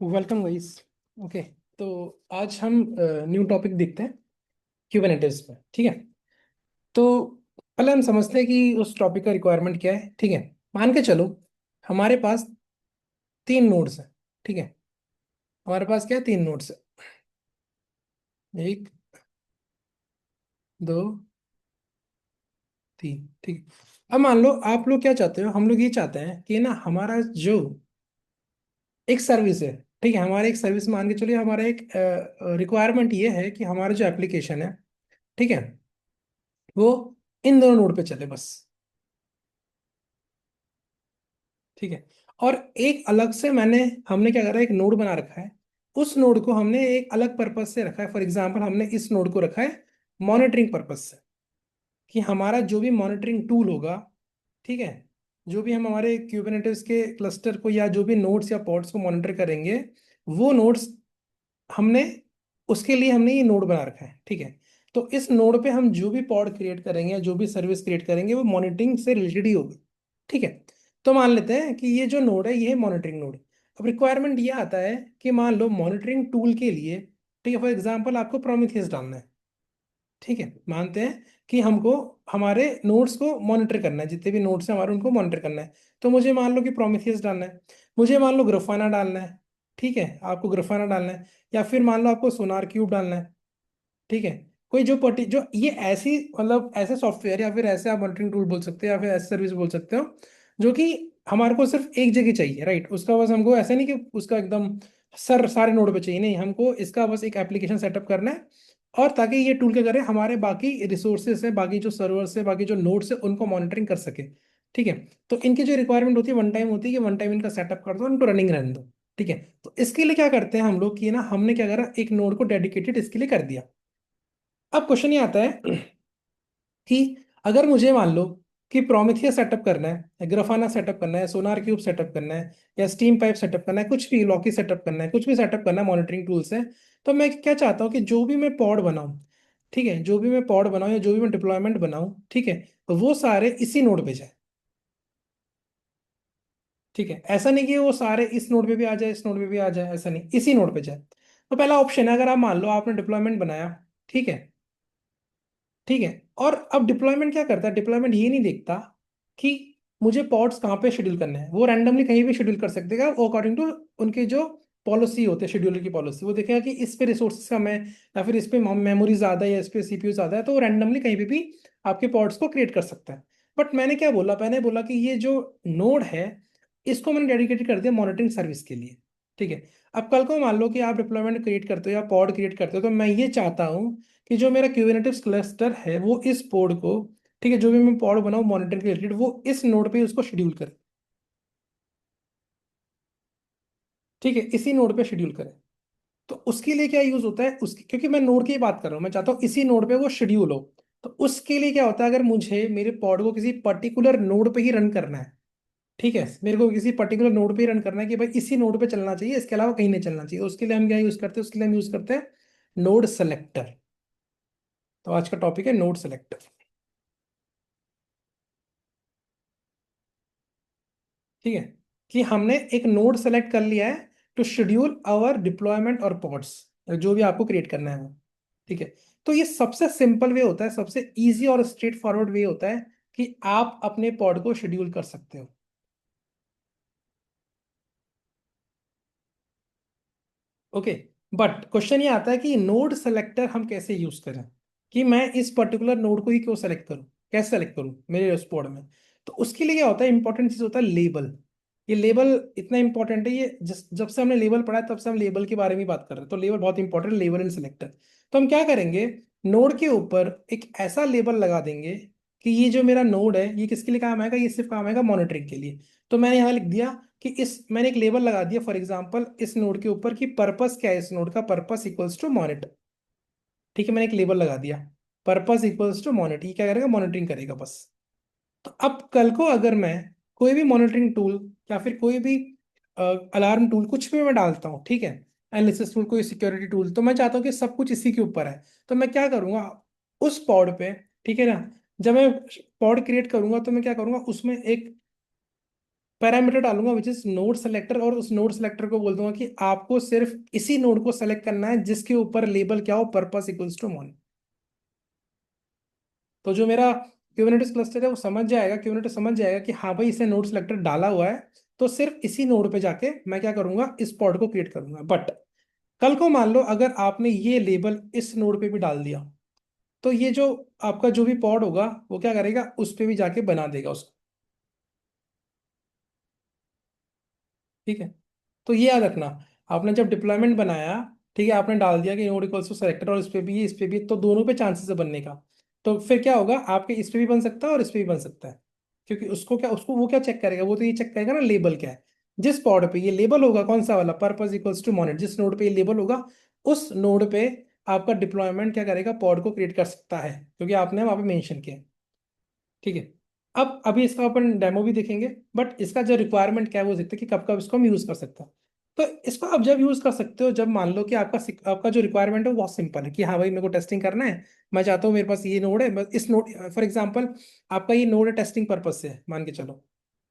Welcome guys. Okay. तो आज हम न्यू टॉपिक देखते हैं क्यूबरनेटिस पे। ठीक है। तो पहले हम समझते हैं कि उस टॉपिक का रिक्वायरमेंट क्या है। ठीक है। मान के चलो हमारे पास 3 नोड्स हैं। ठीक है। हमारे पास क्या है, 3 नोड्स है। एक, दो, तीन। ठीक है। अब मान लो आप लोग क्या चाहते हो, हम लोग ये चाहते हैं कि ना हमारा जो एक सर्विस है। ठीक है। हमारे एक सर्विस मान के चलिए, हमारा एक रिक्वायरमेंट ये है कि हमारा जो एप्लीकेशन है, ठीक है, वो इन दोनों नोड पे चले बस। ठीक है। और एक अलग से हमने क्या करा, एक नोड बना रखा है। उस नोड को हमने एक अलग पर्पज से रखा है। फॉर एग्जांपल हमने इस नोड को रखा है मॉनिटरिंग पर्पज से, कि हमारा जो भी मॉनिटरिंग टूल होगा, ठीक है, जो भी हम हमारे क्यूबरनेटिस के क्लस्टर को या जो भी नोड्स या पॉड्स को मॉनिटर करेंगे, वो नोड्स हमने उसके लिए हमने ये नोड बना रखा है। ठीक है। तो इस नोड पे हम जो भी पॉड क्रिएट करेंगे या जो भी सर्विस क्रिएट करेंगे वो मॉनिटरिंग से रिलेटेड ही होगी। ठीक है। तो मान लेते हैं कि ये जो नोड है ये है मॉनिटरिंग नोड। अब रिक्वायरमेंट ये आता है कि मान लो मॉनिटरिंग टूल के लिए, ठीक है, फॉर एग्जांपल आपको प्रोमीथियस डालना है। ठीक है। मानते हैं कि हमको हमारे नोड्स को मॉनिटर करना है, जितने भी नोड्स हैं हमारे उनको मॉनिटर करना है। तो मुझे मान लो कि प्रोमीथियस डालना है, मुझे मान लो ग्राफाना डालना है। ठीक है, आपको ग्राफाना डालना है, या फिर मान लो आपको सोनार क्यूब डालना है। ठीक है। कोई जो ये ऐसी मतलब ऐसे सॉफ्टवेयर या फिर ऐसे आप मॉनिटरिंग टूल बोल सकते हो या फिर ऐसे सर्विस बोल सकते हो जो कि हमारे को सिर्फ एक जगह चाहिए, राइट। उसका बस हमको ऐसा नहीं कि उसका एकदम सारे नोड पे चाहिए, नहीं, हमको इसका बस एक एप्लीकेशन सेटअप करना है। और ताकि ये टूल क्या करे, हमारे बाकी रिसोर्सेज है, बाकी जो सर्वर्स है, बाकी जो नोड्स है, उनको मॉनिटरिंग कर सके। ठीक है। तो इनकी जो रिक्वायरमेंट होती है वन टाइम होती है कि वन टाइम इनका सेटअप कर दो, इनको रनिंग रहने दो। ठीक है। तो इसके लिए क्या करते हैं हम लोग कि ना हमने क्या करा, एक नोड को डेडिकेटेड इसके लिए कर दिया। अब क्वेश्चन ये आता है कि अगर मुझे मान लो कि प्रोमेथियस सेटअप करना है, ग्राफाना सेटअप करना है, सोनार क्यूब सेटअप करना है, या स्टीम पाइप सेटअप करना है, कुछ भी लॉकी सेटअप करना है, कुछ भी सेटअप करना है मॉनिटरिंग टूल से, तो मैं क्या चाहता हूँ कि जो भी मैं पॉड बनाऊँ, ठीक है, जो भी मैं पॉड बनाऊँ या जो भी मैं डिप्लॉयमेंट बनाऊँ, ठीक है, तो वो सारे इसी नोड पे जाए। ठीक है। ऐसा नहीं कि वो सारे इस नोड पे भी आ जाए, इस नोड पे भी आ जाए, ऐसा नहीं, इसी नोड पे जाए। तो पहला ऑप्शन है, अगर आप मान लो आपने डिप्लॉयमेंट बनाया, ठीक है, ठीक है, और अब डिप्लॉयमेंट क्या करता है, डिप्लॉयमेंट ये नहीं देखता कि मुझे पॉड्स कहाँ पे शेड्यूल करने हैं, वो रैंडमली कहीं भी शेड्यूल कर सकते हैं, वो अकॉर्डिंग टू उनके जो पॉलिसी होते हैं, शेड्यूलर की पॉलिसी, वो देखेगा कि इस पे रिसोर्सेज कम है, या फिर इस पे मेमोरी ज्यादा है, या इस पे सीपीयू ज्यादा है, तो वो रैंडमली कहीं पे भी आपके पॉड्स को क्रिएट कर सकता है। बट मैंने क्या बोला, मैंने बोला कि ये जो नोड है इसको मैंने डेडिकेटेड कर दिया मॉनिटरिंग सर्विस के लिए। ठीक है। अब कल को मान लो कि आप डिप्लॉयमेंट क्रिएट करते हो या पॉड क्रिएट करते हो, तो मैं ये चाहता हूँ कि जो मेरा क्यूबरनेटिस क्लस्टर है वो इस पोड को, ठीक है, जो भी मैं पॉड बनाऊं मॉनिटर के रिलेटेड, वो इस नोड पे उसको शेड्यूल करे। ठीक है, इसी नोड पे शेड्यूल करे। तो उसके लिए क्या यूज होता है, उसकी, क्योंकि मैं नोड की बात कर रहा हूं, मैं चाहता हूँ इसी नोड पे वो शेड्यूल हो। तो उसके लिए क्या होता है, अगर मुझे मेरे पॉड को किसी पर्टिकुलर नोड पे ही रन करना है, ठीक है, मेरे को किसी पर्टिकुलर नोड पे ही रन करना है कि भाई इसी नोड पे चलना चाहिए, इसके अलावा कहीं नहीं चलना चाहिए, उसके लिए हम क्या यूज करते हैं, उसके लिए हम यूज करते हैं नोड सेलेक्टर। तो आज का टॉपिक है नोड सेलेक्टर। ठीक है। कि हमने एक नोड सेलेक्ट कर लिया है टू शेड्यूल आवर डिप्लॉयमेंट और पॉड्स, जो भी आपको क्रिएट करना है वो। ठीक है। तो ये सबसे सिंपल वे होता है, सबसे इजी और स्ट्रेट फॉरवर्ड वे होता है कि आप अपने पॉड को शेड्यूल कर सकते हो। ओके। बट क्वेश्चन ये आता है कि नोड सेलेक्टर हम कैसे यूज करें, कि मैं इस पर्टिकुलर नोड को ही क्यों सेलेक्ट करूं, कैसे सेलेक्ट करूं मेरे उस पॉड में। तो उसके लिए क्या होता है, इंपॉर्टेंट चीज होता है लेबल। ये लेबल इतना इंपॉर्टेंट है, ये जब से हमने लेबल पढ़ा है तब से हम लेबल के बारे में ही बात कर रहे हैं, तो लेबल बहुत इंपॉर्टेंट है, लेबल इन सेलेक्टर। तो हम क्या करेंगे, नोड के ऊपर एक ऐसा लेबल लगा देंगे कि ये जो मेरा नोड है ये किसके लिए काम आएगा, ये सिर्फ काम आएगा मॉनिटरिंग के लिए। तो मैंने यहाँ लिख दिया कि इस मैंने एक लेबल लगा दिया फॉर एग्जांपल इस नोड के ऊपर कि पर्पस क्या है, इस नोड का पर्पस इक्वल्स टू मॉनिटर। ठीक है, मैंने एक लेबल लगा दिया, पर्पस इक्वल्स टू मॉनिटर, ये क्या करेगा, मॉनिटरिंग करेगा बस। तो अब कल को अगर मैं कोई भी मॉनिटरिंग टूल या फिर कोई भी अलार्म टूल कुछ भी मैं डालता हूँ, ठीक है, एनालिसिस टूल, कोई सिक्योरिटी टूल, तो मैं चाहता हूँ कि सब कुछ इसी के ऊपर है। तो मैं क्या करूंगा, उस पॉड पे, ठीक है ना, जब मैं पॉड क्रिएट करूंगा तो मैं क्या करूंगा, उसमें एक पैरामीटर डालूंगा विच इज नोड सेलेक्टर, और उस नोड सेलेक्टर को बोल दूंगा कि आपको सिर्फ इसी नोड को सेलेक्ट करना है जिसके ऊपर लेबल क्या हो, पर्पस इक्वल्स टू मॉन। तो जो मेरा क्यूबरनेटिस क्लस्टर है वो समझ जाएगा, क्यूबरनेटिस समझ जाएगा कि हाँ भाई इसने नोड सेलेक्टर डाला हुआ है, तो सिर्फ इसी नोड पे जाके मैं क्या करूंगा, इस पॉड को क्रिएट करूंगा। बट कल को मान लो अगर आपने ये लेबल इस नोड पे भी डाल दिया, तो ये जो आपका जो भी पॉड होगा वो क्या करेगा, उस पे भी जाके बना देगा उसको। ठीक है, तो ये याद रखना, आपने जब डिप्लॉयमेंट बनाया, ठीक है, आपने डाल दिया कि नोड इक्वल्स टू सेलेक्टर, और इस पे भी, तो दोनों पे चांसेस है बनने का। तो फिर क्या होगा, आपके इस पे भी बन सकता है और इस पे भी बन सकता है, क्योंकि उसको क्या, उसको वो क्या चेक करेगा, वो तो ये चेक करेगा ना लेबल क्या है। जिस पॉड पे ये लेबल होगा, कौन सा वाला, पर्पस इक्वल्स टू मोनेट, जिस नोड पे ये लेबल होगा, उस नोड पे आपका डिप्लॉयमेंट क्या करेगा, पॉड को क्रिएट कर सकता है, क्योंकि आपने वहां पे मेंशन किया है। ठीक है, अब अभी इसका अपन डेमो भी देखेंगे, बट इसका जो रिक्वायरमेंट क्या है वो देखते हैं कि कब कब इसको हम यूज कर सकते हैं। तो इसको आप जब यूज कर सकते हो, जब मान लो कि आपका जो रिक्वायरमेंट है वो बहुत सिंपल है, कि हाँ भाई मेरे को टेस्टिंग करना है, मैं चाहता हूँ मेरे पास ये नोड है, बस इस नोड, फॉर एग्जांपल आपका ये नोड है टेस्टिंग पर्पज से मान के चलो,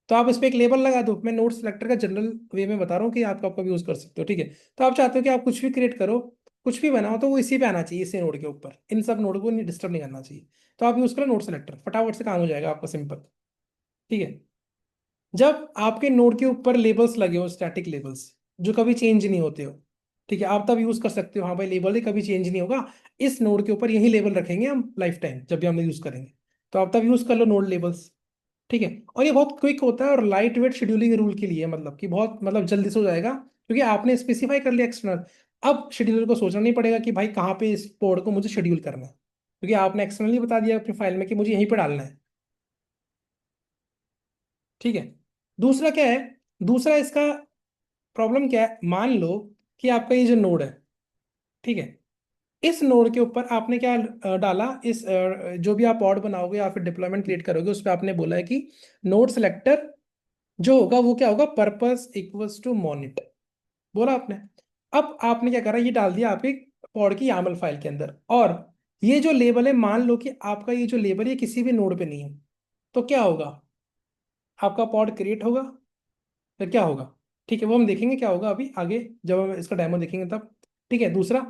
तो आप इस पे एक लेबल लगा दो। मैं नोड सेलेक्टर का जनरल वे में बता रहा हूँ कि आप कब कब यूज कर सकते हो। ठीक है, तो आप चाहते हो कि आप कुछ भी क्रिएट करो, कुछ भी बनाओ, तो वो इसी पे आना चाहिए, इसी नोड के ऊपर, इन सब नोड को डिस्टर्ब नहीं करना चाहिए। तो आप यूज करो नोड सेलेक्टर, फटाफट से काम हो जाएगा आपका, सिंपल। ठीक है, जब आपके नोड के ऊपर लेबल्स लगे हो, स्टैटिक लेबल्स जो कभी चेंज नहीं होते हो, ठीक है, आप तब यूज कर सकते हो, हाँ भाई लेबल ही कभी चेंज नहीं होगा, इस नोड के ऊपर यही लेबल रखेंगे हम लाइफ टाइम जब भी हम यूज करेंगे, तो आप तब यूज कर लो नोड लेबल्स। ठीक है, और ये बहुत क्विक होता है और लाइट वेट शेड्यूलिंग रूल के लिए, मतलब कि बहुत, मतलब जल्दी से हो जाएगा, क्योंकि आपने स्पेसिफाई कर लिया एक्सटर्नल। अब शेड्यूलर को सोचना नहीं पड़ेगा कि भाई कहाँ पे इस कोड को मुझे शेड्यूल करना है, क्योंकि आपने एक्सटर्नली बता दिया अपनी फाइल में कि मुझे यहीं पे डालना है। ठीक है, दूसरा क्या है, दूसरा इसका प्रॉब्लम क्या है, मान लो कि आपका ये जो नोड है, ठीक है, इस नोड के ऊपर आपने क्या डाला, इस जो भी आप पॉड बनाओगे या फिर डिप्लॉयमेंट क्रिएट करोगे, उस पर आपने बोला है कि नोड सेलेक्टर जो होगा वो क्या होगा, पर्पस इक्वल्स टू मोनिट, बोला आपने। अब आपने क्या करा, ये डाल दिया आपके पॉड की यामल फाइल के अंदर, और ये जो लेबल है, मान लो कि आपका ये जो लेबल है किसी भी नोड पे नहीं है, तो क्या होगा, आपका पॉड क्रिएट होगा, फिर क्या होगा, ठीक है, वो हम देखेंगे क्या होगा अभी आगे, जब हम इसका डेमो देखेंगे तब। ठीक है, दूसरा,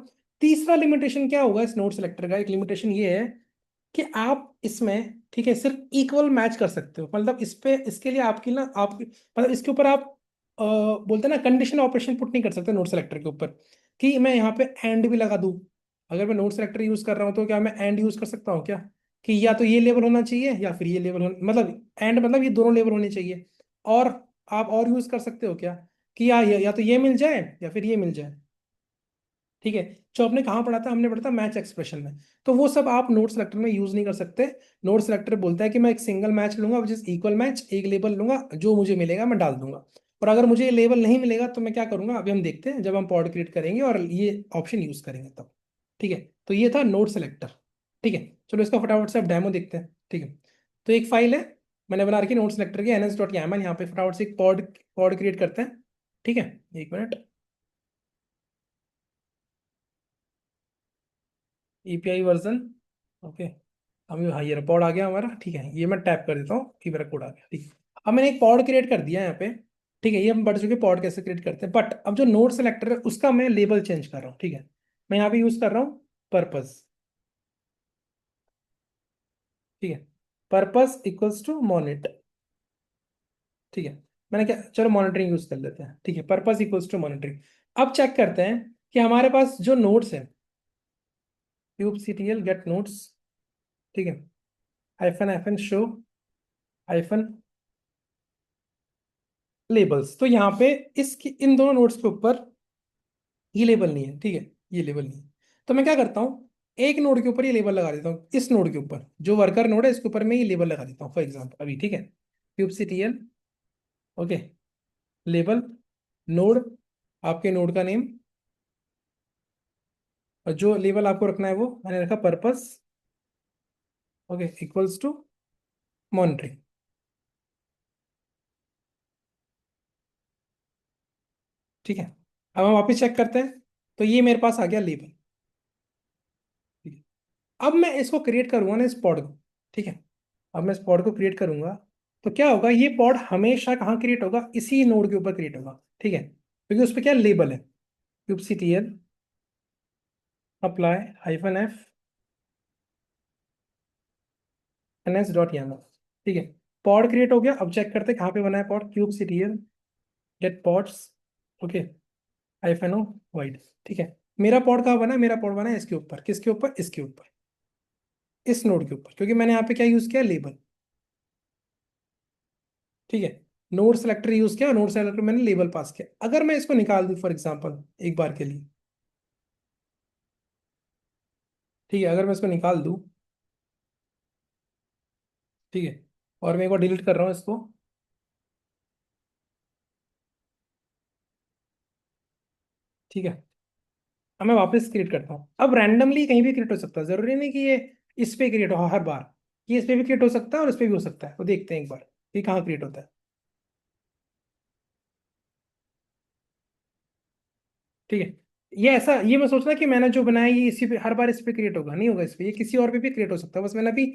तीसरा लिमिटेशन क्या होगा इस नोड सेलेक्टर का, एक लिमिटेशन ये है कि आप इसमें, ठीक है, सिर्फ इक्वल मैच कर सकते हो, मतलब इस पे, इसके लिए आपकी ना, आप मतलब इसके ऊपर आप बोलते हैं ना कंडीशन ऑपरेशन पुट नहीं कर सकते नोड सेलेक्टर के ऊपर, कि मैं यहाँ पे एंड भी लगा दूं। अगर मैं नोड सेलेक्टर यूज कर रहा हूँ तो क्या मैं एंड यूज कर सकता हूँ क्या, कि या तो ये लेवल होना चाहिए या फिर ये लेवल मतलब एंड मतलब ये दोनों लेवल होने चाहिए। और आप और यूज कर सकते हो क्या, कि या तो ये मिल जाए या फिर ये मिल जाए। ठीक है, जो आपने कहाँ पढ़ा था, हमने पढ़ा था मैच एक्सप्रेशन में, तो वो सब आप नोड सेलेक्टर में यूज नहीं कर सकते। नोड सेलेक्टर बोलता है कि मैं एक सिंगल मैच लूंगा विच इज इक्वल मैच, एक लेबल लूंगा, जो मुझे मिलेगा मैं डाल दूंगा। और अगर मुझे ये लेबल नहीं मिलेगा तो मैं क्या करूंगा, अभी हम देखते हैं जब हम पॉड क्रिएट करेंगे और ये ऑप्शन यूज करेंगे तब। ठीक है, तो ये था नोड सेलेक्टर। ठीक है, चलो इसका फटाफट से अब डेमो देखते हैं। ठीक है, तो एक फाइल है मैंने बना रखी नोड सेलेक्टर की, ns.yaml, यहाँ पे फटाफट से एक पॉड पॉड क्रिएट करते हैं। ठीक है, एक मिनट, एपीआई वर्जन, ओके, हम हाँ ये पॉड आ गया हमारा। ठीक है, ये मैं टैप कर देता हूँ कि मेरा कोड आ गया। ठीक है, अब मैंने एक पॉड क्रिएट कर दिया यहाँ पे। ठीक है, ये हम पढ़ चुके पॉड कैसे क्रिएट करते हैं, बट अब जो नोड सेलेक्टर है उसका मैं लेबल चेंज कर रहा हूँ। ठीक है, मैं यहाँ पे यूज कर रहा हूँ पर्पस। ठीक है, पर्पस इक्वल्स टू मोनिट। ठीक है, मैंने क्या, चलो मॉनिटरिंग यूज कर लेते हैं। ठीक है, पर्पस इक्वल्स टू मॉनिटरिंग। अब चेक करते हैं कि हमारे पास जो नोड्स है, kubectl गेट नोड्स, ठीक है, hyphen hyphen show hyphen labels, तो यहाँ पे इसकी इन दोनों नोड्स के ऊपर ये लेबल नहीं है। ठीक है, ये लेबल नहीं है, तो मैं क्या करता हूँ, एक नोड के ऊपर ये लेबल लगा देता हूँ, इस नोड के ऊपर जो वर्कर नोड है इसके ऊपर मैं ये लेबल लगा देता हूँ फॉर एग्जाम्पल अभी। ठीक है, kubectl, ओके, लेबल नोड, आपके नोड का नेम, और जो लेबल आपको रखना है वो मैंने रखा purpose, okay, equals to monitoring. ठीक है, अब हम वापस चेक करते हैं, तो ये मेरे पास आ गया लेबल। ठीक है, अब मैं इसको क्रिएट करूंगा ना इस पॉड को। ठीक है, अब मैं इस पॉड को क्रिएट करूंगा, तो क्या होगा, ये पॉड हमेशा कहाँ क्रिएट होगा, इसी नोड के ऊपर क्रिएट होगा, ठीक है, क्योंकि उस पर क्या लेबल है, kubectl अप्लाई -f ns.yaml, ठीक है। पॉड क्रिएट हो गया। अब चेक करते हैं कहाँ पे बना है pod, kubectl get pods, okay, -o wide, ठीक है। मेरा पॉड कहाँ बना है, मेरा पॉड बना है इसके ऊपर, किसके ऊपर, इसके ऊपर, इस नोड के ऊपर, क्योंकि मैंने यहाँ पे क्या यूज किया, लेबल, ठीक है। नोड सेलेक्टर यूज किया, नोड सेलेक्टर मैंने लेबल पास किया। अगर मैं इसको निकाल दूं फॉर एग्जांपल एक बार के लिए, ठीक है, अगर मैं इसको निकाल दूं, ठीक है, और मैं एक बार डिलीट कर रहा हूँ इसको, ठीक है, अब मैं वापस क्रिएट करता हूँ। अब रैंडमली कहीं भी क्रिएट हो सकता है, जरूरी नहीं कि ये इस पे क्रिएट हो हर बार, ये इस पे भी क्रिएट हो सकता है और इस पे भी हो सकता है, वो देखते हैं एक बार कि कहाँ क्रिएट होता है, ठीक है। ये ऐसा, ये मैं सोच रहा कि मैंने जो बनाया ये इसी पे हर बार इस पे क्रिएट होगा, नहीं होगा इस पे, ये किसी और पे भी क्रिएट हो सकता है। बस मैंने अभी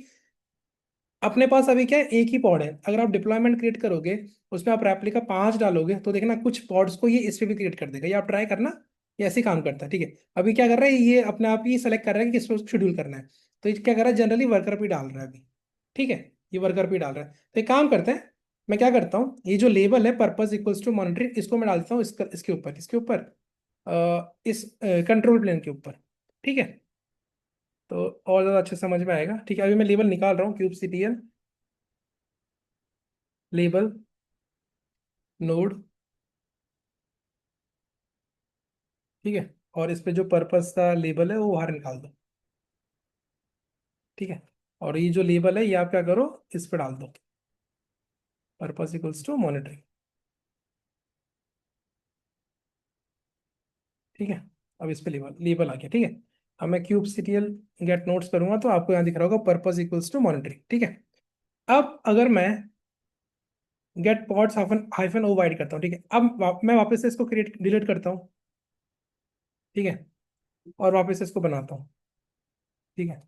अपने पास अभी क्या है, एक ही पॉड है। अगर आप डिप्लॉयमेंट क्रिएट करोगे, उसमें आप रेप्लिका 5 डालोगे, तो देखना कुछ पॉड्स को ये इस पे भी क्रिएट कर देगा। ये आप ट्राई करना, ये ऐसे ही काम करता है, ठीक है। अभी क्या कर रहा है, ये अपने आप ही सेलेक्ट कर रहा है कि किस शेड्यूल करना है। तो ये क्या कर रहा है, जनरली वर्कर पे डाल रहा है अभी, ठीक है, ये वर्कर पे डाल रहा है। तो एक काम करते हैं, मैं क्या करता हूँ, ये जो लेबल है पर्पस इक्वल्स टू मॉनिटरिंग, इसको मैं डालता हूँ इसके ऊपर, किसके ऊपर, इस कंट्रोल प्लेन के ऊपर, ठीक है। तो और ज़्यादा अच्छे समझ में आएगा, ठीक है। अभी मैं लेबल निकाल रहा हूँ, kubectl लेबल नोड, ठीक है, और इस पे जो पर्पस का लेबल है वो बाहर निकाल दो, ठीक है। और ये जो लेबल है ये आप क्या करो, इस पे डाल दो, पर्पस इक्वल्स टू मॉनिटरिंग, ठीक है। अब इस पे लेबल लेबल आ गया, ठीक है। अब मैं kubectl गेट नोट्स करूंगा तो आपको यहाँ दिख रहा होगा पर्पस इक्वल्स टू मॉनिटरिंग, ठीक है। अब अगर मैं गेट पॉड्स हाइफन हाइफन ओ वाइड करता हूँ, ठीक है, अब मैं वापस से इसको क्रिएट डिलीट करता हूँ, ठीक है, और वापस से इसको बनाता हूँ, ठीक है,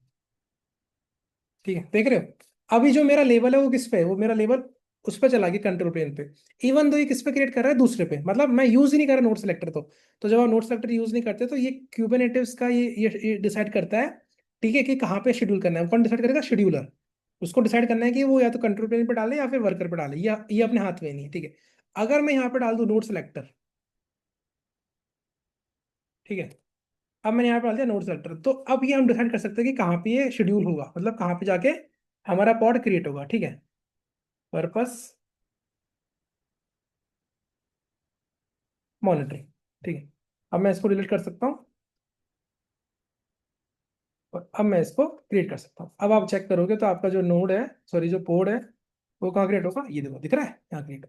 ठीक है, देख रहे हो। अभी जो मेरा लेवल है वो किस पे है, वो मेरा लेवल उस पर चला गया, कंट्रोल प्लेन पे। इवन दो ये किस पे क्रिएट कर रहा है, दूसरे पे, मतलब मैं यूज ही नहीं कर रहा नोट सेलेक्टर। तो जब आप नोट सेलेक्टर यूज नहीं करते तो ये क्यूबरनेटिव्स का ये डिसाइड करता है, ठीक है, कि कहाँ पे शेड्यूल करना है। कौन डिसाइड करेगा, शेड्यूलर। उसको डिसाइड करना है कि वो या तो कंट्रोल प्लेन पे डाले या फिर वर्कर पे डाले, या ये अपने हाथ में नहीं है, ठीक है। अगर मैं यहाँ पे डाल दूँ नोट सेलेक्टर, ठीक है, अब मैंने यहाँ पे डाल दिया नोट सेलेक्टर, तो अब ये हम डिसाइड कर सकते हैं कि कहाँ पे ये शेड्यूल होगा, मतलब कहाँ पे जाके हमारा पॉड क्रिएट होगा, ठीक है। पर्पस मॉनिटरिंग, ठीक है। अब मैं इसको डिलीट कर सकता हूँ और अब मैं इसको क्रिएट कर सकता हूँ। अब आप चेक करोगे तो आपका जो नोड है, सॉरी जो पोर्ट है, वो कहाँ क्रिएट होगा, ये देखो दिख रहा है यहाँ क्रिएट,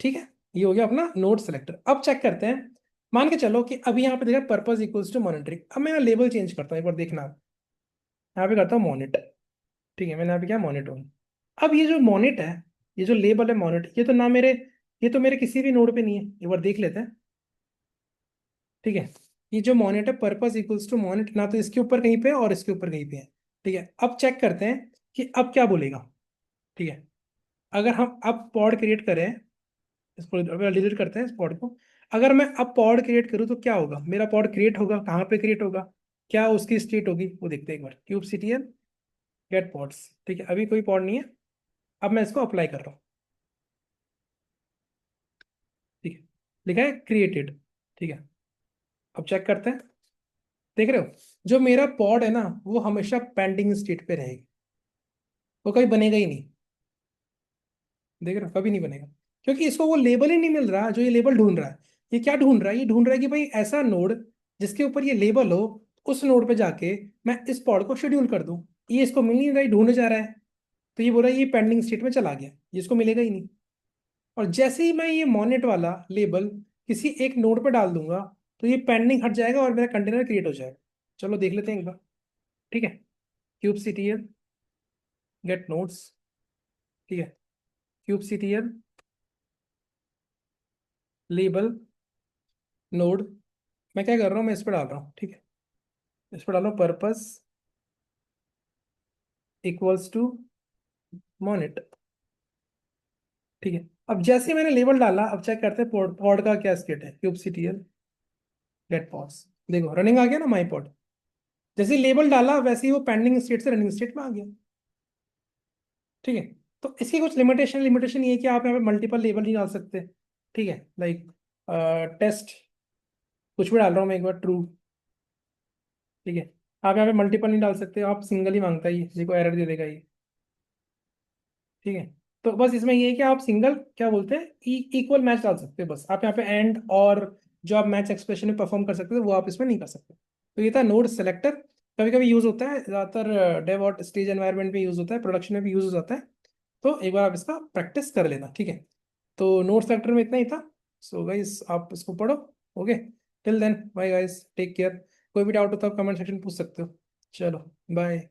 ठीक है। ये हो गया अपना नोड सेलेक्टर। अब चेक करते हैं, मान के चलो कि अभी यहाँ पे देखा पर्पस इक्वल्स टू मॉनिटरिंग। अब मैं यहाँ लेबल चेंज करता हूँ, एक बार देखना, यहाँ पे करता हूँ मॉनिट, ठीक है, मैंने यहाँ पे क्या मॉनिट हूँ। अब ये जो मॉनिट है, ये जो लेबल है मॉनिट, ये तो ना मेरे, ये तो मेरे किसी भी नोड पे नहीं है, एक बार देख लेते हैं, ठीक है। ये जो मोनेट है पर्पस इक्वल्स टू मोनेट, ना तो इसके ऊपर कहीं पे है और इसके ऊपर कहीं पे है, ठीक है। अब चेक करते हैं कि अब क्या बोलेगा, ठीक है। अगर हम अब पॉड क्रिएट करें, इसको डिलीट करते हैं इस पॉड को। अगर मैं अब पॉड क्रिएट करूँ तो क्या होगा, मेरा पॉड क्रिएट होगा, कहाँ पे क्रिएट होगा, क्या उसकी स्टेट होगी, वो देखते हैं एक बार। kubectl गेट पॉड्स, ठीक है, अभी कोई पॉड नहीं है। अब मैं इसको अप्लाई कर रहा हूँ, ठीक है, लिखा है क्रिएटेड, ठीक है। अब चेक करते हैं, देख रहे हो, जो मेरा पॉड है ना वो हमेशा पेंडिंग स्टेट पे रहेगी, वो कभी बनेगा ही नहीं, देख रहे हो, कभी नहीं बनेगा, क्योंकि इसको वो लेबल ही नहीं मिल रहा जो ये लेबल ढूंढ रहा है। ये क्या ढूंढ रहा है, ये ढूंढ रहा है कि भाई ऐसा नोड जिसके ऊपर ये लेबल हो, उस नोड पे जाके मैं इस पॉड को शेड्यूल कर दूं। ये इसको मिल नहीं रहा, ये ढूंढने जा रहा है। तो ये बोल रहा है ये पेंडिंग स्टेट में चला गया, ये इसको मिलेगा ही नहीं। और जैसे ही मैं ये मोनेट वाला लेबल किसी एक नोड पे डाल दूंगा, तो ये पेंडिंग हट जाएगा और मेरा कंटेनर क्रिएट हो जाएगा। चलो देख लेते हैं एक बार, ठीक है। kubectl गेट नोड्स, ठीक है, kubectl लेबल नोड, मैं क्या कर रहा हूँ, मैं इस पर डाल रहा हूँ, ठीक है, इस पर डाल रहा हूँ पर्पस इक्वल्स टू मोनेट, ठीक है, अब जैसे ही मैंने लेबल डाला, अब चेक करते हैं पॉड पॉड का क्या स्टेट है, kubectl गेट पॉड्स। देखो रनिंग आ गया ना माई पॉड। जैसे ही लेबल डाला वैसे ही वो पेंडिंग स्टेट से रनिंग स्टेट में आ गया। ठीक है, तो इसकी कुछ लिमिटेशन ये है कि आप यहाँ पे मल्टीपल लेबल नहीं डाल सकते। ठीक है, लाइक टेस्ट कुछ भी डाल रहा हूँ मैं एक बार, ट्रू। ठीक है, आप यहाँ पे मल्टीपल नहीं डाल सकते, आप सिंगल ही मांगता है ये को एरर दे देगा ये। ठीक है, तो बस इसमें ये है कि आप सिंगल क्या बोलते हैं, इक्वल मैच डाल सकते हैं बस। आप यहाँ पे एंड और जो आप मैच एक्सप्रेशन में परफॉर्म कर सकते थे वो आप इसमें नहीं कर सकते। तो ये था नोड सेलेक्टर। कभी कभी यूज होता है, ज़्यादातर डेव और स्टेज एनवायरनमेंट में यूज होता है, प्रोडक्शन में भी यूज हो जाता है। तो एक बार आप इसका प्रैक्टिस कर लेना। ठीक है, तो नोड सेलेक्टर में इतना ही था। सो गाइस आप इसको पढ़ो। Okay, till then bye guys, take care. कोई भी डाउट हो तो आप कमेंट सेक्शन पूछ सकते हो। चलो बाय।